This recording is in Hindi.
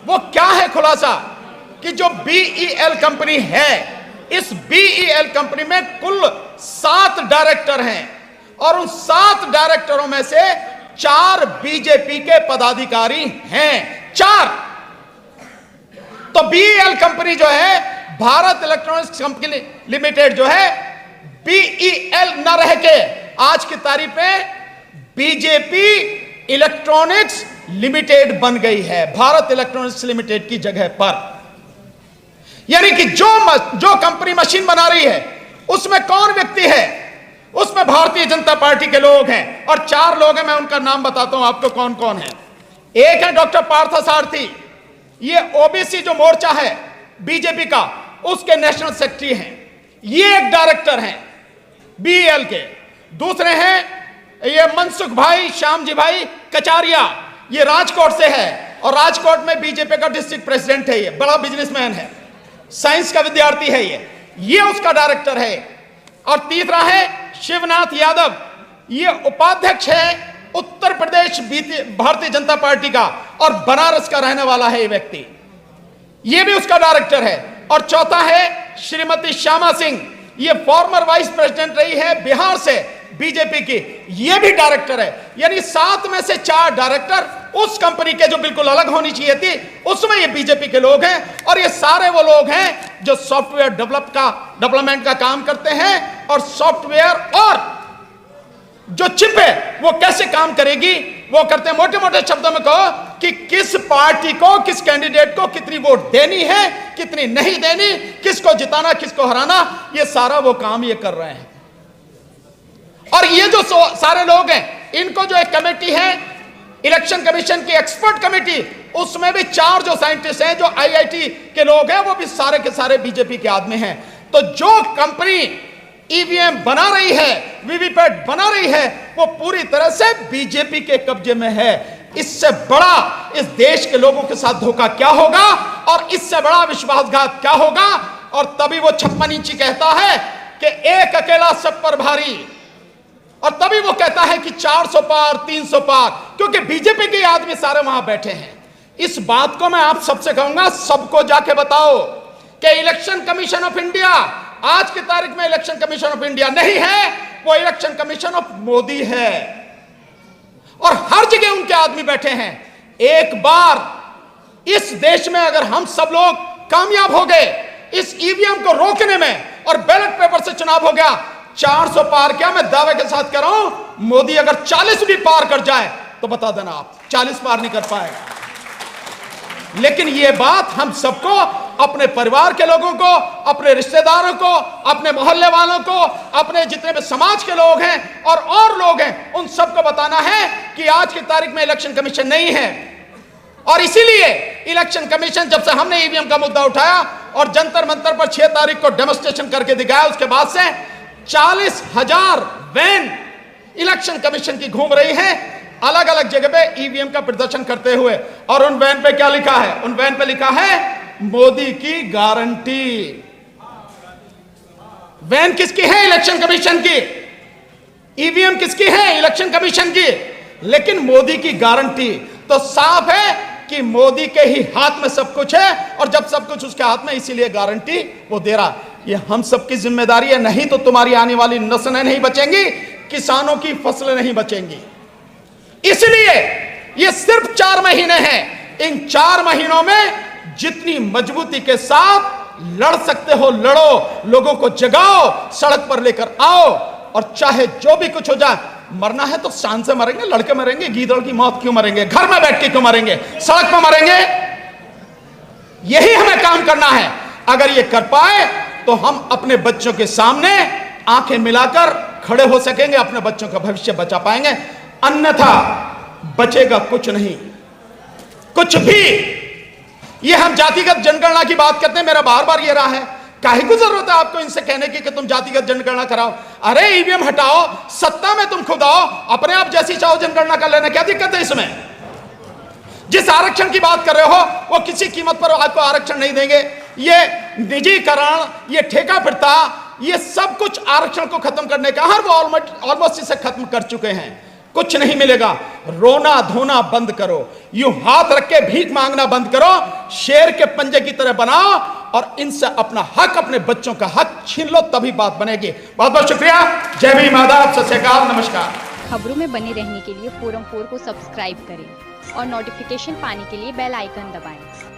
वो क्या है खुलासा कि जो बीईएल कंपनी है, इस बीईएल कंपनी में कुल 7 डायरेक्टर हैं और उन 7 डायरेक्टरों में से 4 बीजेपी के पदाधिकारी हैं। 4। तो बीईएल कंपनी जो है, भारत इलेक्ट्रॉनिक्स कंपनी लिमिटेड जो है, बीईएल न रह के आज की तारीख में बीजेपी इलेक्ट्रॉनिक्स लिमिटेड बन गई है, भारत इलेक्ट्रॉनिक्स लिमिटेड की जगह पर। यानी कि जो कंपनी मशीन बना रही है उसमें कौन व्यक्ति है? उसमें भारतीय जनता पार्टी के लोग हैं और 4 लोग हैं। मैं उनका नाम बताता हूं आपको कौन कौन है। एक है डॉक्टर पार्थसारथी, ये ओबीसी जो मोर्चा है बीजेपी का, उसके नेशनल सेक्रेटरी हैं, ये एक डायरेक्टर हैं बीईएल के। दूसरे हैं ये मनसुख भाई, श्यामजी भाई कचारिया, ये राजकोट से है और राजकोट में बीजेपी का डिस्ट्रिक्ट प्रेसिडेंट है। ये बड़ा बिजनेसमैन है, साइंस का विद्यार्थी है, ये उसका डायरेक्टर है। और तीसरा है शिवनाथ यादव, ये उपाध्यक्ष है उत्तर प्रदेश भारतीय जनता पार्टी का और बनारस का रहने वाला है ये व्यक्ति, ये भी उसका डायरेक्टर है। और चौथा है श्रीमती श्यामा सिंह, ये फॉर्मर वाइस प्रेसिडेंट रही है बिहार से बीजेपी की, ये भी डायरेक्टर है। यानी 7 में से 4 डायरेक्टर उस कंपनी के जो बिल्कुल अलग होनी चाहिए थी, उसमें ये बीजेपी के लोग हैं। और ये सारे वो लोग हैं जो सॉफ्टवेयर डेवलपमेंट का काम करते हैं और सॉफ्टवेयर और जो चिप है वो कैसे काम करेगी वो करते हैं। मोटे मोटे शब्दों में कहो कि किस पार्टी को, किस कैंडिडेट को कितनी वोट देनी है, कितनी नहीं देनी, किसको जिताना, किसको हराना, ये सारा वो काम ये कर रहे हैं। और ये जो सारे लोग हैं, इनको जो एक कमेटी है इलेक्शन कमीशन की एक्सपर्ट कमेटी, उसमें भी 4 जो साइंटिस्ट हैं जो आईआईटी के लोग हैं, वो भी सारे के सारे बीजेपी के आदमी हैं। तो जो कंपनी ईवीएम बना रही है, वीवीपैट बना रही है, वो पूरी तरह से बीजेपी के कब्जे में है। इससे बड़ा इस देश के लोगों के साथ धोखा क्या होगा और इससे बड़ा विश्वासघात क्या होगा? और तभी वो 56 इंची कहता है कि एक अकेला सब पर भारी, और तभी वो कहता है कि 400 पार 300 पार, क्योंकि बीजेपी के आदमी सारे वहां बैठे हैं। इस बात को मैं आप सबसे कहूंगा, सबको जाके बताओ कि इलेक्शन कमीशन ऑफ इंडिया आज की तारीख में इलेक्शन कमीशन ऑफ इंडिया नहीं है, वो इलेक्शन कमीशन ऑफ मोदी है और हर जगह उनके आदमी बैठे हैं। एक बार इस देश में अगर हम सब लोग कामयाब हो गए इस ईवीएम को रोकने में और बैलेट पेपर से चुनाव हो गया, 400 पार क्या, मैं दावे के साथ कह रहा हूं, मोदी अगर 40 भी पार कर जाए तो बता देना आप 40 पार नहीं कर पाएगा। लेकिन यह बात हम सबको, अपने परिवार के लोगों को, अपने रिश्तेदारों को, अपने मोहल्ले वालों को, अपने जितने भी समाज के लोग हैं और लोग हैं, उन सबको बताना है कि आज की तारीख में इलेक्शन कमीशन नहीं है। और इसीलिए इलेक्शन कमीशन, जब से हमने ईवीएम का मुद्दा उठाया और जंतर मंतर पर 6 तारीख को डेमोन्स्ट्रेशन करके दिखाया, उसके बाद से 40,000 वैन इलेक्शन कमीशन की घूम रही है अलग अलग जगह पे ईवीएम का प्रदर्शन करते हुए। और उन वैन पे क्या लिखा है? उन वैन पे लिखा है मोदी की गारंटी। वैन किसकी है? इलेक्शन कमीशन की। ईवीएम किसकी है? इलेक्शन कमीशन की। लेकिन मोदी की गारंटी, तो साफ है कि मोदी के ही हाथ में सब कुछ है और जब सब कुछ उसके हाथ में, इसीलिए गारंटी वो दे रहा। ये हम सबकी जिम्मेदारी है, नहीं तो तुम्हारी आने वाली नस्लें नहीं बचेंगी, किसानों की फसलें नहीं बचेंगी। इसलिए ये सिर्फ 4 महीने हैं। इन 4 महीनों में जितनी मजबूती के साथ लड़ सकते हो लड़ो, लोगों को जगाओ, सड़क पर लेकर आओ, और चाहे जो भी कुछ हो जाए, मरना है तो शान से मरेंगे, लड़के मरेंगे, गीदड़ की मौत क्यों मरेंगे, घर में बैठ के क्यों मरेंगे, सड़क पर मरेंगे। यही हमें काम करना है। अगर ये कर पाए तो हम अपने बच्चों के सामने आंखें मिलाकर खड़े हो सकेंगे, अपने बच्चों का भविष्य बचा पाएंगे। अन्यथा बचेगा कुछ नहीं, कुछ भी। ये हम जातिगत जनगणना की बात करते हैं, मेरा बार बार ये रहा है, काहे को जरूरत है आपको इनसे कहने की कि तुम जातिगत जनगणना कराओ? अरे ईवीएम हटाओ, सत्ता में तुम खुद आओ, अपने आप जैसी चाहो जनगणना कर लेना, क्या दिक्कत है इसमें? जिस आरक्षण की बात कर रहे हो वो किसी कीमत पर आपको आरक्षण नहीं देंगे। ये निजीकरण, ये ठेका प्रथा, ये सब कुछ आरक्षण को खत्म करने का, हर वो ऑलमोस्ट इसे खत्म कर चुके हैं। कुछ नहीं मिलेगा। रोना धोना बंद करो, यूं हाथ रख के भीख मांगना बंद करो, शेर के पंजे की तरह बनाओ और इनसे अपना हक, अपने बच्चों का हक छीन लो, तभी बात बनेगी। बहुत बहुत शुक्रिया। जय भीम, आदाब, सत श्री अकाल, नमस्कार। खबरों में बने रहने के लिए फोरम 4 को सब्सक्राइब करें और नोटिफिकेशन पाने के लिए बेल आइकन दबाएं।